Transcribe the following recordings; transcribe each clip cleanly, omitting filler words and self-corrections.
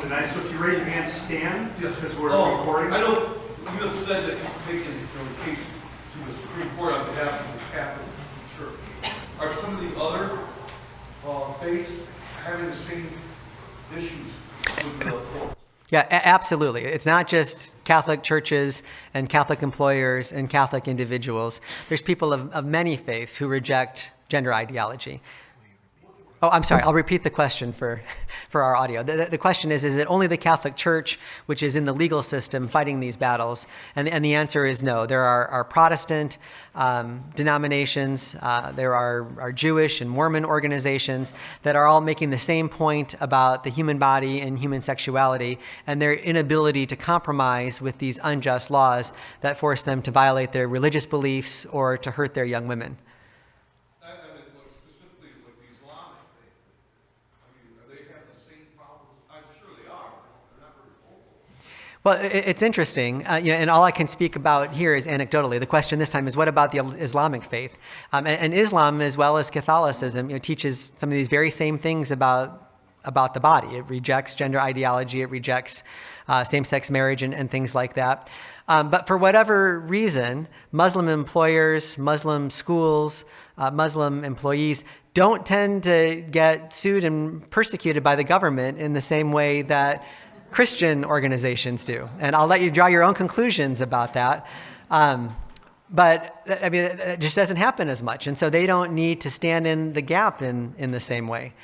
tonight, so if you raise your hand, stand, Yes. because we're recording. I know you have said that you've taken the case to the Supreme Court on behalf of the Catholic Church. Are some of the other faiths having the same issues with the court? Yeah, absolutely. It's not just Catholic churches and Catholic employers and Catholic individuals. There's people of many faiths who reject gender ideology. Oh, I'm sorry. I'll repeat the question for our audio. The question is it only the Catholic Church, which is in the legal system, fighting these battles? And the answer is no. There are Protestant denominations, there are Jewish and Mormon organizations that are all making the same point about the human body and human sexuality and their inability to compromise with these unjust laws that force them to violate their religious beliefs or to hurt their young women. Well, it's interesting, and all I can speak about here is anecdotally. The question this time is, what about the Islamic faith? And Islam, as well as Catholicism, teaches some of these very same things about the body. It rejects gender ideology, it rejects same-sex marriage and things like that. But for whatever reason, Muslim employers, Muslim schools, Muslim employees don't tend to get sued and persecuted by the government in the same way that Christian organizations do. And I'll let you draw your own conclusions about that. But I mean, it just doesn't happen as much. And so they don't need to stand in the gap in the same way.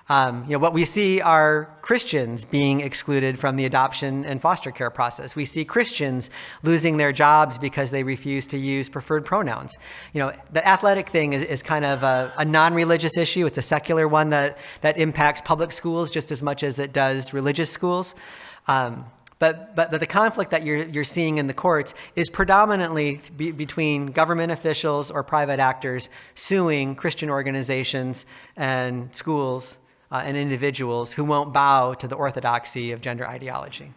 What we see are Christians being excluded from the adoption and foster care process. We see Christians losing their jobs because they refuse to use preferred pronouns. The athletic thing is kind of a non-religious issue. It's a secular one that impacts public schools just as much as it does religious schools. But the conflict that you're seeing in the courts is predominantly between government officials or private actors suing Christian organizations and schools and individuals who won't bow to the orthodoxy of gender ideology.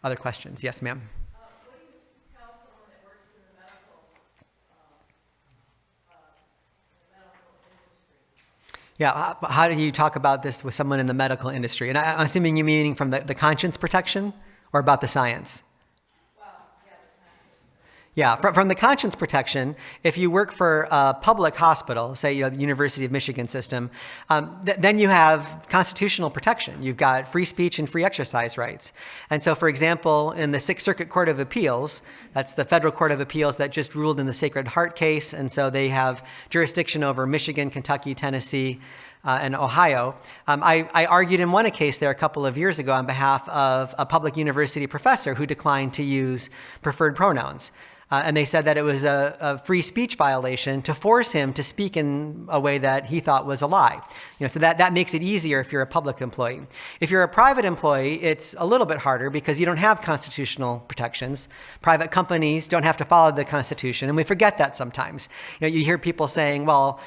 Other questions? Yes, ma'am. What do you tell someone that works in the medical industry? Yeah, how do you talk about this with someone in the medical industry? And I'm assuming you meaning from the conscience protection or about the science? Yeah, from the conscience protection, if you work for a public hospital, say the University of Michigan system, then you have constitutional protection. You've got free speech and free exercise rights. And so, for example, in the Sixth Circuit Court of Appeals, that's the federal court of appeals that just ruled in the Sacred Heart case, and so they have jurisdiction over Michigan, Kentucky, Tennessee, and Ohio. I argued and won a case there a couple of years ago on behalf of a public university professor who declined to use preferred pronouns. And they said that it was a free speech violation to force him to speak in a way that he thought was a lie. So that makes it easier if you're a public employee. If you're a private employee, it's a little bit harder because you don't have constitutional protections. Private companies don't have to follow the Constitution, and we forget that sometimes. You hear people saying, well,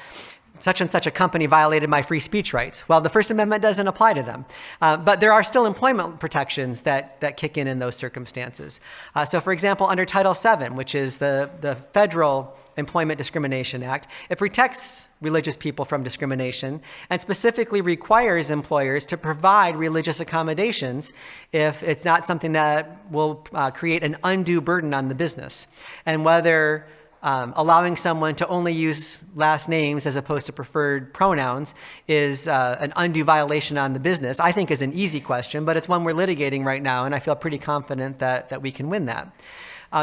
such and such a company violated my free speech rights. Well, the First Amendment doesn't apply to them. But there are still employment protections that kick in those circumstances. So for example, under Title VII, which is the Federal Employment Discrimination Act, it protects religious people from discrimination and specifically requires employers to provide religious accommodations if it's not something that will create an undue burden on the business. And whether allowing someone to only use last names as opposed to preferred pronouns is an undue violation on the business, I think is an easy question, but it's one we're litigating right now, and I feel pretty confident that we can win that.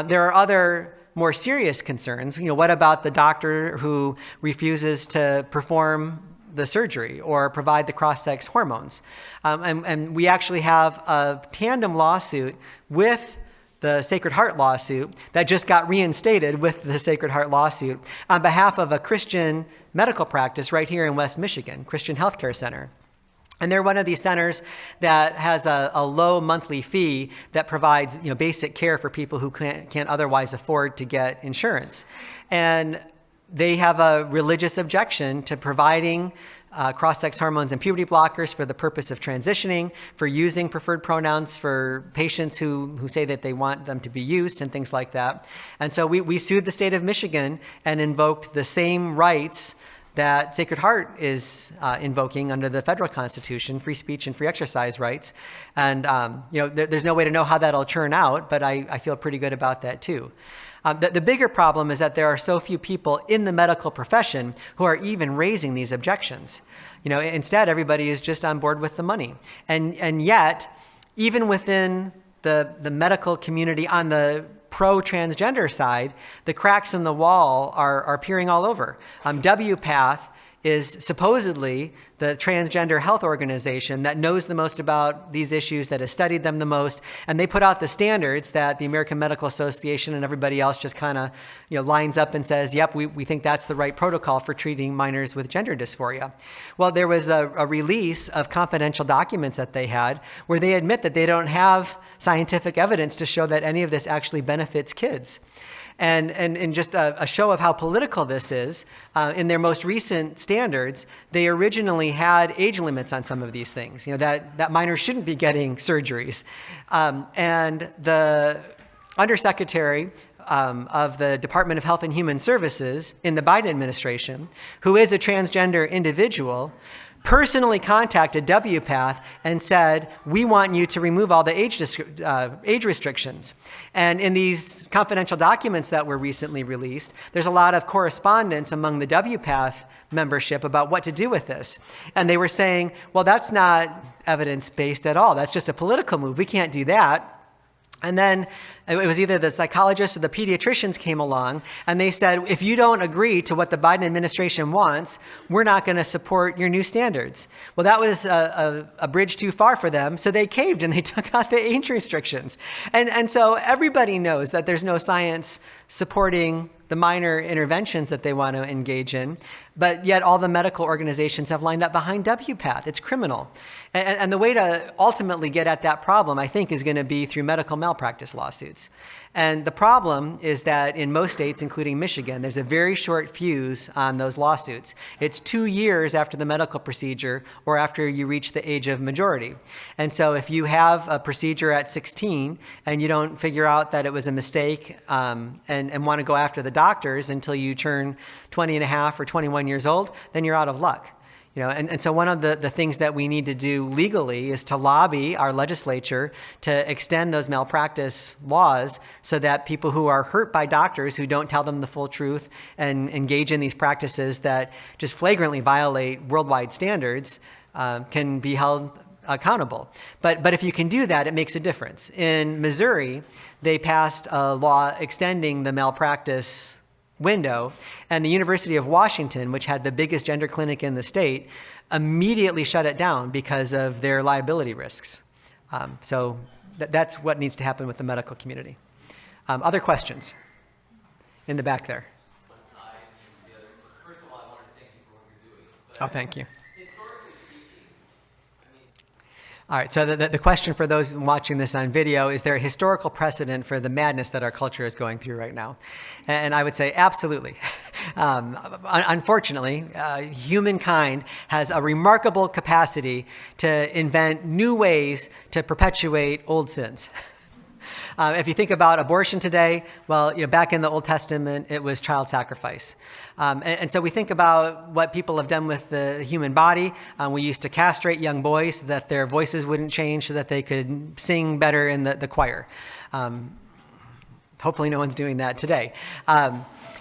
There are other more serious concerns. What about the doctor who refuses to perform the surgery or provide the cross-sex hormones? And we actually have a tandem lawsuit with the Sacred Heart lawsuit that just got reinstated with the Sacred Heart lawsuit on behalf of a Christian medical practice right here in West Michigan, Christian Healthcare Center. And they're one of these centers that has a low monthly fee that provides basic care for people who can't otherwise afford to get insurance. And they have a religious objection to providing cross-sex hormones and puberty blockers for the purpose of transitioning, for using preferred pronouns for patients who say that they want them to be used and things like that. And so we sued the state of Michigan and invoked the same rights that Sacred Heart is invoking under the federal Constitution, free speech and free exercise rights. And there's no way to know how that'll turn out, but I feel pretty good about that too. The bigger problem is that there are so few people in the medical profession who are even raising these objections. Instead, everybody is just on board with the money. And yet, even within the medical community on the pro-transgender side, the cracks in the wall are appearing all over. WPATH is supposedly the transgender health organization that knows the most about these issues, that has studied them the most, and they put out the standards that the American Medical Association and everybody else just kind of lines up and says, yep, we think that's the right protocol for treating minors with gender dysphoria. Well, there was a release of confidential documents that they had where they admit that they don't have scientific evidence to show that any of this actually benefits kids. And just a show of how political this is, in their most recent standards, they originally had age limits on some of these things, that minors shouldn't be getting surgeries. And the undersecretary of the Department of Health and Human Services in the Biden administration, who is a transgender individual, personally contacted WPATH and said, we want you to remove all the age restrictions. And in these confidential documents that were recently released, there's a lot of correspondence among the WPATH membership about what to do with this. And they were saying, well, that's not evidence-based at all. That's just a political move. We can't do that. And then it was either the psychologists or the pediatricians came along and they said, if you don't agree to what the Biden administration wants, we're not going to support your new standards. Well, that was a bridge too far for them, so they caved and they took out the age restrictions. And so everybody knows that there's no science supporting the minor interventions that they want to engage in, but yet all the medical organizations have lined up behind WPATH. It's criminal. And the way to ultimately get at that problem, I think, is going to be through medical malpractice lawsuits. And the problem is that in most states, including Michigan, there's a very short fuse on those lawsuits. It's 2 years after the medical procedure or after you reach the age of majority. And so if you have a procedure at 16 and you don't figure out that it was a mistake and want to go after the doctors until you turn 20 and a half or 21 years old, then you're out of luck. And so one of the things that we need to do legally is to lobby our legislature to extend those malpractice laws so that people who are hurt by doctors who don't tell them the full truth and engage in these practices that just flagrantly violate worldwide standards can be held accountable. But if you can do that, it makes a difference. In Missouri, they passed a law extending the malpractice window, and the University of Washington, which had the biggest gender clinic in the state, immediately shut it down because of their liability risks. So that's what needs to happen with the medical community. Other questions? In the back there. First of all, I want to thank you for what you're doing. Oh, thank you. All right, so the question for those watching this on video, is there a historical precedent for the madness that our culture is going through right now? And I would say absolutely. Unfortunately, humankind has a remarkable capacity to invent new ways to perpetuate old sins. If you think about abortion today, well, back in the Old Testament, it was child sacrifice. And so we think about what people have done with the human body. We used to castrate young boys so that their voices wouldn't change so that they could sing better in the choir. Hopefully no one's doing that today.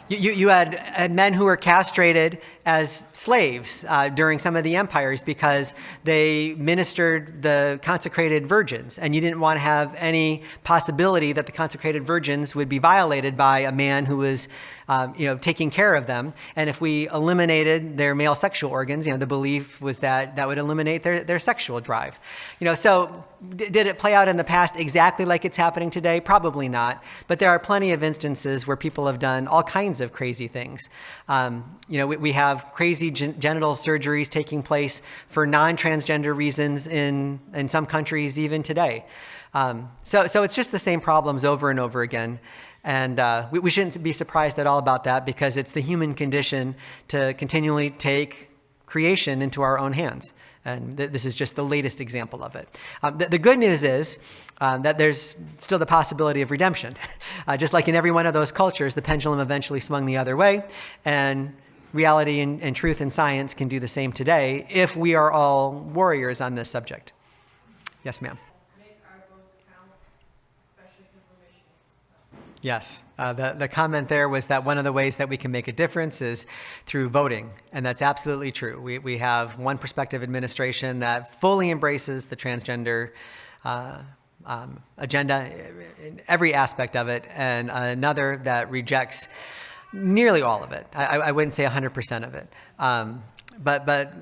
You had men who were castrated as slaves during some of the empires because they ministered the consecrated virgins, and you didn't want to have any possibility that the consecrated virgins would be violated by a man who was taking care of them. And if we eliminated their male sexual organs, the belief was that that would eliminate their sexual drive. So did it play out in the past exactly like it's happening today? Probably not. But there are plenty of instances where people have done all kinds of crazy things. We have crazy genital surgeries taking place for non-transgender reasons in some countries even today. So it's just the same problems over and over again. And we shouldn't be surprised at all about that, because it's the human condition to continually take creation into our own hands. And this is just the latest example of it. The good news is that there's still the possibility of redemption. Just like in every one of those cultures, the pendulum eventually swung the other way, and reality and truth and science can do the same today if we are all warriors on this subject. Yes, ma'am. Make our votes count, especially for Michigan. Yes. The comment there was that one of the ways that we can make a difference is through voting, and that's absolutely true. We have one prospective administration that fully embraces the transgender agenda in every aspect of it, and another that rejects nearly all of it. I wouldn't say 100% of it. But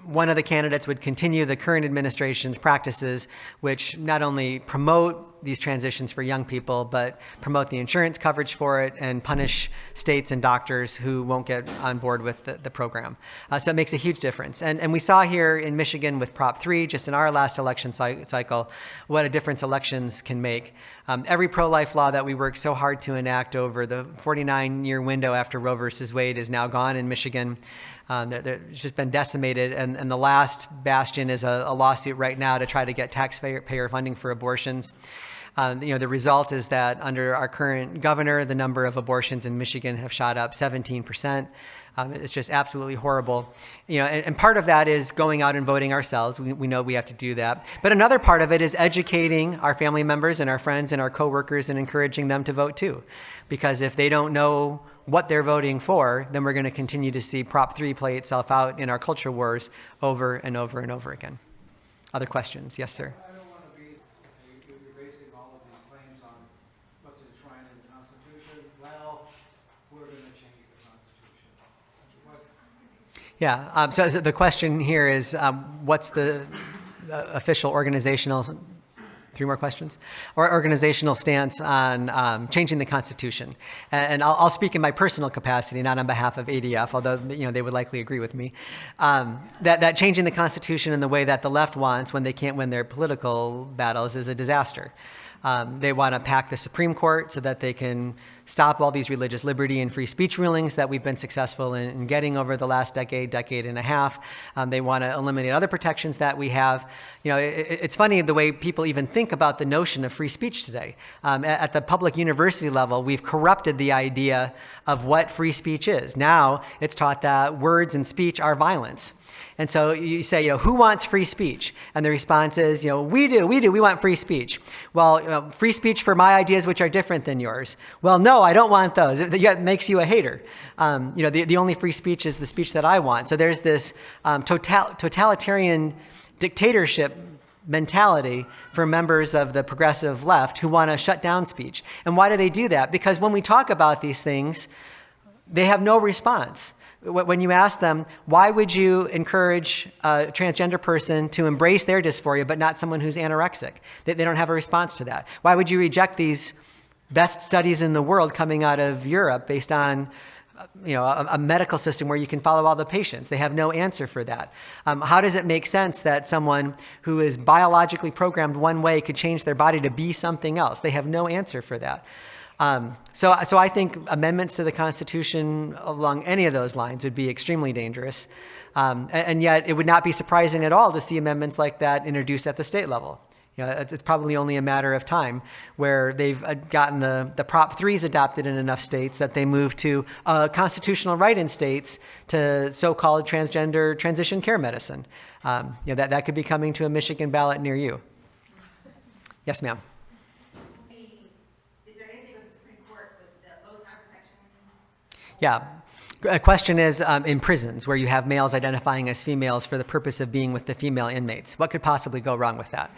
one of the candidates would continue the current administration's practices, which not only promote these transitions for young people, but promote the insurance coverage for it and punish states and doctors who won't get on board with the program. So it makes a huge difference. And we saw here in Michigan with Prop 3, just in our last election cycle, what a difference elections can make. Every pro-life law that we worked so hard to enact over the 49-year window after Roe versus Wade is now gone in Michigan. It's just been decimated, and the last bastion is a lawsuit right now to try to get taxpayer funding for abortions. The result is that under our current governor, the number of abortions in Michigan have shot up 17%. It's just absolutely horrible. And part of that is going out and voting ourselves. We know we have to do that. But another part of it is educating our family members and our friends and our coworkers and encouraging them to vote too. Because if they don't know what they're voting for, then we're going to continue to see Prop 3 play itself out in our culture wars over and over and over again. Other questions? Yes, sir. I don't want to be, you're basing all of these claims on what's enshrined in the Constitution. Well, we're going to change the Constitution. What? Yeah, so the question here is, what's the official organizational, 3 more questions, or organizational stance on changing the Constitution? And I'll speak in my personal capacity, not on behalf of ADF, although they would likely agree with me, that changing the Constitution in the way that the left wants when they can't win their political battles is a disaster. They want to pack the Supreme Court so that they can stop all these religious liberty and free speech rulings that we've been successful in getting over the last decade and a half. They want to eliminate other protections that we have. It's funny the way people even think about the notion of free speech today. At the public university level, we've corrupted the idea of what free speech is. Now it's taught that words and speech are violence. And so you say, who wants free speech? And the response is, we do, we want free speech. Well, free speech for my ideas, which are different than yours. Well, no, I don't want those. It makes you a hater. The only free speech is the speech that I want. So there's this totalitarian dictatorship mentality for members of the progressive left who want to shut down speech. And why do they do that? Because when we talk about these things, they have no response. When you ask them, why would you encourage a transgender person to embrace their dysphoria but not someone who's anorexic? They don't have a response to that. Why would you reject these best studies in the world coming out of Europe based on a medical system where you can follow all the patients? They have no answer for that. How does it make sense that someone who is biologically programmed one way could change their body to be something else? They have no answer for that. So I think amendments to the Constitution along any of those lines would be extremely dangerous. And yet it would not be surprising at all to see amendments like that introduced at the state level. It's probably only a matter of time where they've gotten the Prop 3s adopted in enough states that they move to a constitutional right in states to so-called transgender transition care medicine. That could be coming to a Michigan ballot near you. Yes, ma'am. Yeah. A question is in prisons where you have males identifying as females for the purpose of being with the female inmates. What could possibly go wrong with that?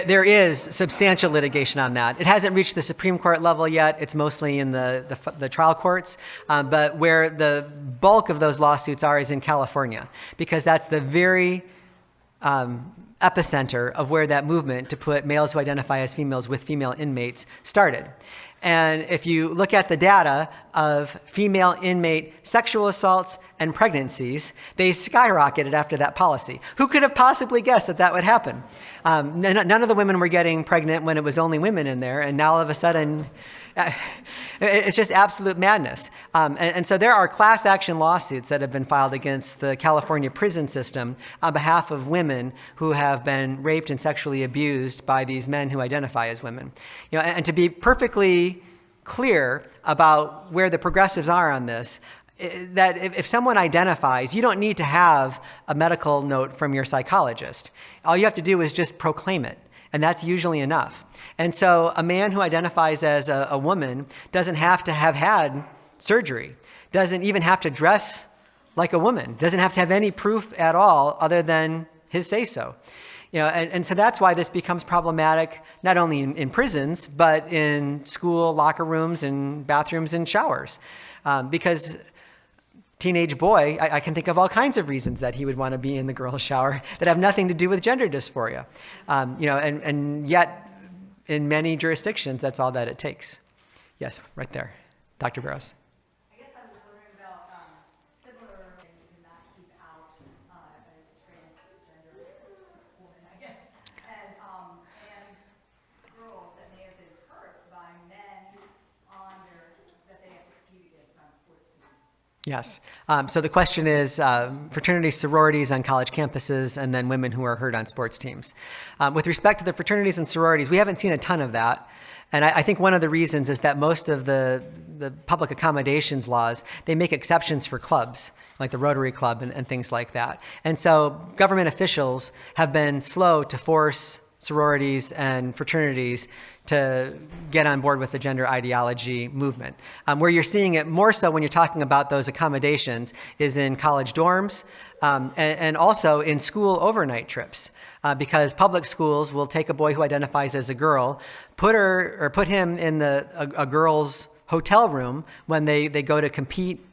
There is substantial litigation on that. It hasn't reached the Supreme Court level yet. It's mostly in the trial courts. But where the bulk of those lawsuits are is in California, because that's the very epicenter of where that movement to put males who identify as females with female inmates started. And if you look at the data of female inmate sexual assaults and pregnancies, they skyrocketed after that policy. Who could have possibly guessed that that would happen? None of the women were getting pregnant when it was only women in there, and now all of a sudden, it's just absolute madness. And so there are class action lawsuits that have been filed against the California prison system on behalf of women who have been raped and sexually abused by these men who identify as women. And to be perfectly clear about where the progressives are on this, that if someone identifies, you don't need to have a medical note from your psychologist. All you have to do is just proclaim it, and that's usually enough. And so a man who identifies as a woman doesn't have to have had surgery, doesn't even have to dress like a woman, doesn't have to have any proof at all other than his say-so. And so that's why this becomes problematic, not only in prisons, but in school locker rooms and bathrooms and showers. Because teenage boy, I can think of all kinds of reasons that he would want to be in the girls' shower that have nothing to do with gender dysphoria. And yet in many jurisdictions, that's all that it takes. Yes, right there. Dr. Barrows. I guess I was wondering about similar, and you cannot keep out a transgender woman, I guess, and girls that may have been hurt by men that they have to compete against on sports teams. Yes. So the question is fraternities, sororities on college campuses, and then women who are hurt on sports teams. With respect to the fraternities and sororities, we haven't seen a ton of that. And I think one of the reasons is that most of the public accommodations laws, they make exceptions for clubs, like the Rotary Club and things like that. And so government officials have been slow to force sororities and fraternities to get on board with the gender ideology movement. Where you're seeing it more so when you're talking about those accommodations is in college dorms and also in school overnight trips. Because public schools will take a boy who identifies as a girl, put him in a girl's hotel room when they go to compete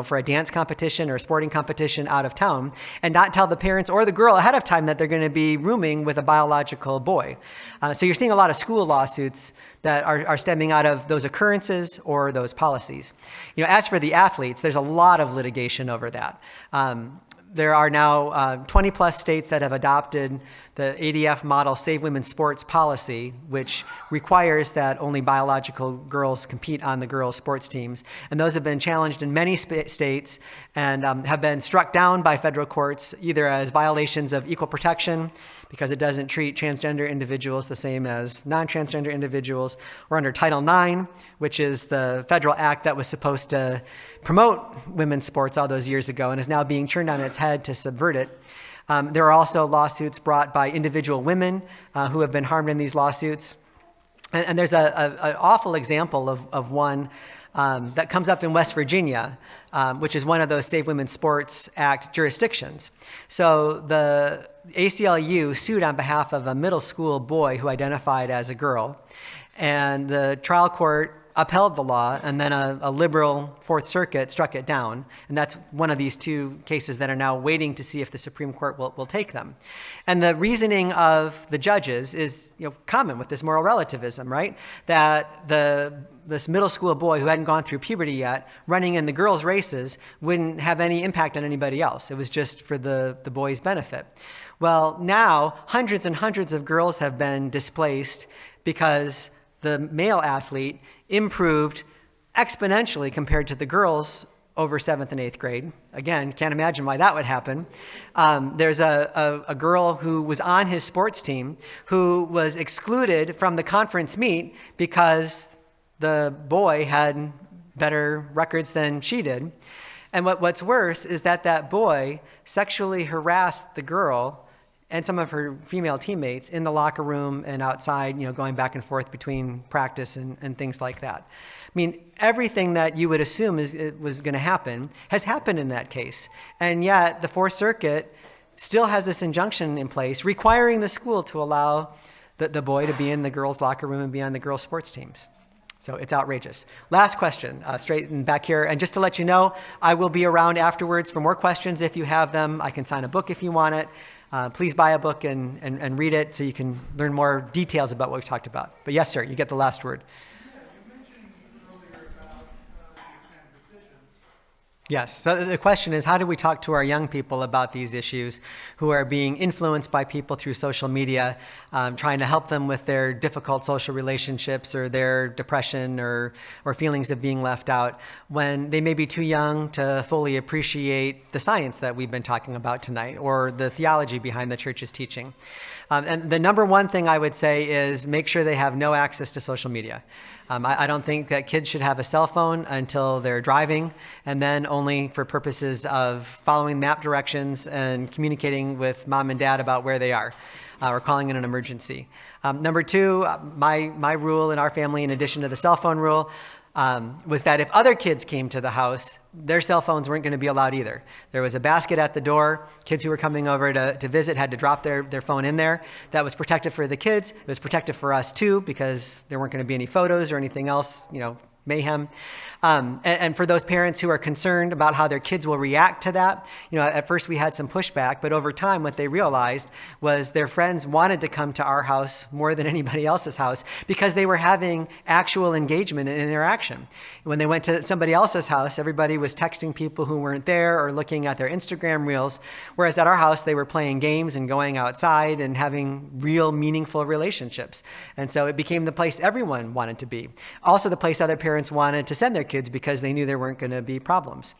for a dance competition or a sporting competition out of town, and not tell the parents or the girl ahead of time that they're going to be rooming with a biological boy. So you're seeing a lot of school lawsuits that are stemming out of those occurrences or those policies. As for the athletes, there's a lot of litigation over that. There are now 20 plus states that have adopted the ADF model Save Women's Sports policy, which requires that only biological girls compete on the girls' sports teams. And those have been challenged in many states and have been struck down by federal courts, either as violations of equal protection, because it doesn't treat transgender individuals the same as non-transgender individuals, or under Title IX, which is the federal act that was supposed to promote women's sports all those years ago and is now being turned on its head to subvert it. There are also lawsuits brought by individual women who have been harmed in these lawsuits. And there's an awful example of one that comes up in West Virginia, which is one of those Save Women's Sports Act jurisdictions. So the ACLU sued on behalf of a middle school boy who identified as a girl. And the trial court upheld the law, and then a liberal Fourth Circuit struck it down. And that's one of these two cases that are now waiting to see if the Supreme Court will take them. And the reasoning of the judges is common with this moral relativism, right? That this middle school boy who hadn't gone through puberty yet, running in the girls' races, wouldn't have any impact on anybody else. It was just for the boy's benefit. Well, now hundreds and hundreds of girls have been displaced because the male athlete improved exponentially compared to the girls over 7th and 8th grade. Again, can't imagine why that would happen. There's a girl who was on his sports team who was excluded from the conference meet because the boy had better records than she did. And what's worse is that boy sexually harassed the girl and some of her female teammates in the locker room and outside, going back and forth between practice and things like that. I mean, everything that you would assume was going to happen has happened in that case. And yet the Fourth Circuit still has this injunction in place requiring the school to allow the boy to be in the girls' locker room and be on the girls' sports teams. So it's outrageous. Last question, straight in back here. And just to let you know, I will be around afterwards for more questions if you have them. I can sign a book if you want it. Please buy a book and read it so you can learn more details about what we've talked about. But yes, sir, you get the last word. Yeah, you mentioned earlier about these kind of decisions. Yes. So the question is, how do we talk to our young people about these issues who are being influenced by people through social media, trying to help them with their difficult social relationships or their depression or feelings of being left out when they may be too young to fully appreciate the science that we've been talking about tonight or the theology behind the church's teaching? And the number one thing I would say is make sure they have no access to social media. I don't think that kids should have a cell phone until they're driving, and then only only for purposes of following map directions and communicating with mom and dad about where they are. Or calling in an emergency. Number two, my rule in our family, in addition to the cell phone rule, was that if other kids came to the house, their cell phones weren't going to be allowed either. There was a basket at the door. Kids who were coming over to visit had to drop their phone in there. That was protective for the kids. It was protective for us too, because there weren't going to be any photos or anything else, mayhem. And for those parents who are concerned about how their kids will react to that, at first we had some pushback, but over time what they realized was their friends wanted to come to our house more than anybody else's house because they were having actual engagement and interaction. When they went to somebody else's house, everybody was texting people who weren't there or looking at their Instagram reels, whereas at our house they were playing games and going outside and having real meaningful relationships. And so it became the place everyone wanted to be. Also the place other parents wanted to send their kids because they knew there weren't going to be problems.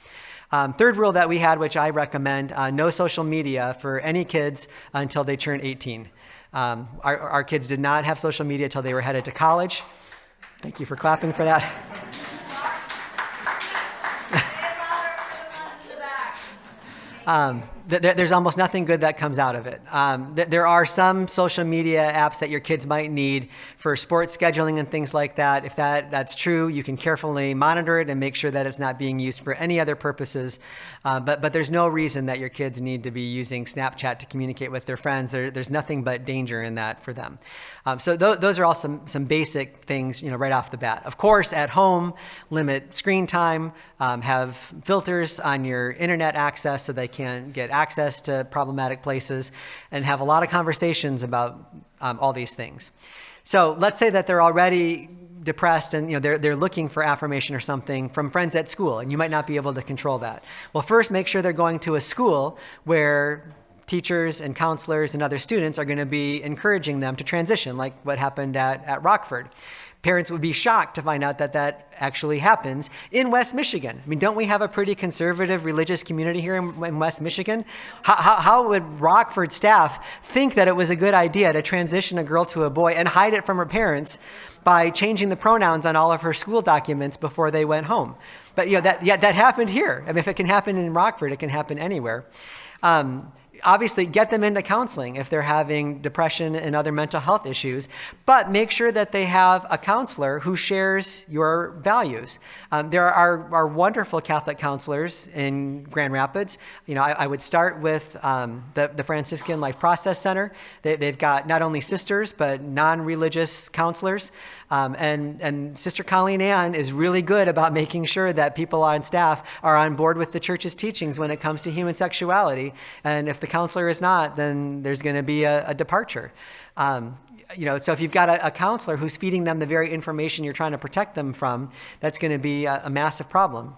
Third rule that we had, which I recommend, no social media for any kids until they turn 18. Our kids did not have social media until they were headed to college. Thank you for clapping for that. There's almost nothing good that comes out of it. There are some social media apps that your kids might need for sports scheduling and things like that. If that's true, you can carefully monitor it and make sure that it's not being used for any other purposes. But there's no reason that your kids need to be using Snapchat to communicate with their friends. There's nothing but danger in that for them. So those are all some basic things, right off the bat. Of course, at home, limit screen time, have filters on your internet access so they can't get access to problematic places, and have a lot of conversations about all these things. So let's say that they're already depressed and they're looking for affirmation or something from friends at school, and you might not be able to control that. Well, first make sure they're going to a school where teachers and counselors and other students are going to be encouraging them to transition, like what happened at Rockford. Parents would be shocked to find out that actually happens in West Michigan. I mean, don't we have a pretty conservative religious community here in West Michigan? How would Rockford staff think that it was a good idea to transition a girl to a boy and hide it from her parents by changing the pronouns on all of her school documents before they went home? But that happened here. I mean, if it can happen in Rockford, it can happen anywhere. Obviously, get them into counseling if they're having depression and other mental health issues, but make sure that they have a counselor who shares your values. There are wonderful Catholic counselors in Grand Rapids. I would start with the Franciscan Life Process Center. They've got not only sisters, but non-religious counselors. And Sister Colleen Ann is really good about making sure that people on staff are on board with the church's teachings when it comes to human sexuality. And if the counselor is not, then there's going to be a departure. So if you've got a counselor who's feeding them the very information you're trying to protect them from, that's going to be a massive problem.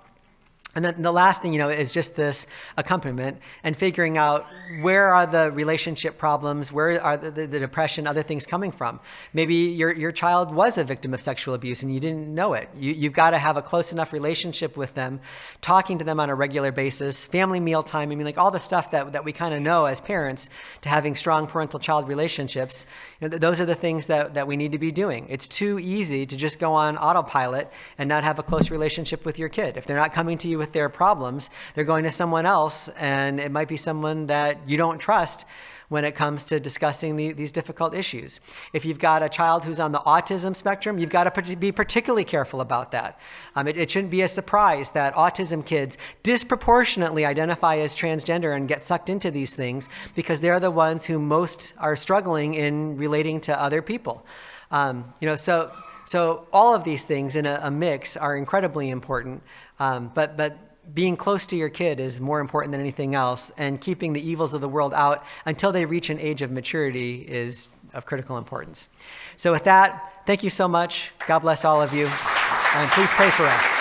And then the last thing, is just this accompaniment and figuring out where are the relationship problems, where are the depression, other things coming from. Maybe your child was a victim of sexual abuse and you didn't know it. You've got to have a close enough relationship with them, talking to them on a regular basis, family meal time. I mean, like all the stuff that we kind of know as parents to having strong parental-child relationships. Those are the things that we need to be doing. It's too easy to just go on autopilot and not have a close relationship with your kid. If they're not coming to you with their problems, they're going to someone else, and it might be someone that you don't trust when it comes to discussing these difficult issues. If you've got a child who's on the autism spectrum, you've got to be particularly careful about that. It shouldn't be a surprise that autism kids disproportionately identify as transgender and get sucked into these things because they're the ones who most are struggling in relating to other people. So all of these things in a mix are incredibly important, but being close to your kid is more important than anything else, and keeping the evils of the world out until they reach an age of maturity is of critical importance. So with that, thank you so much. God bless all of you, and please pray for us.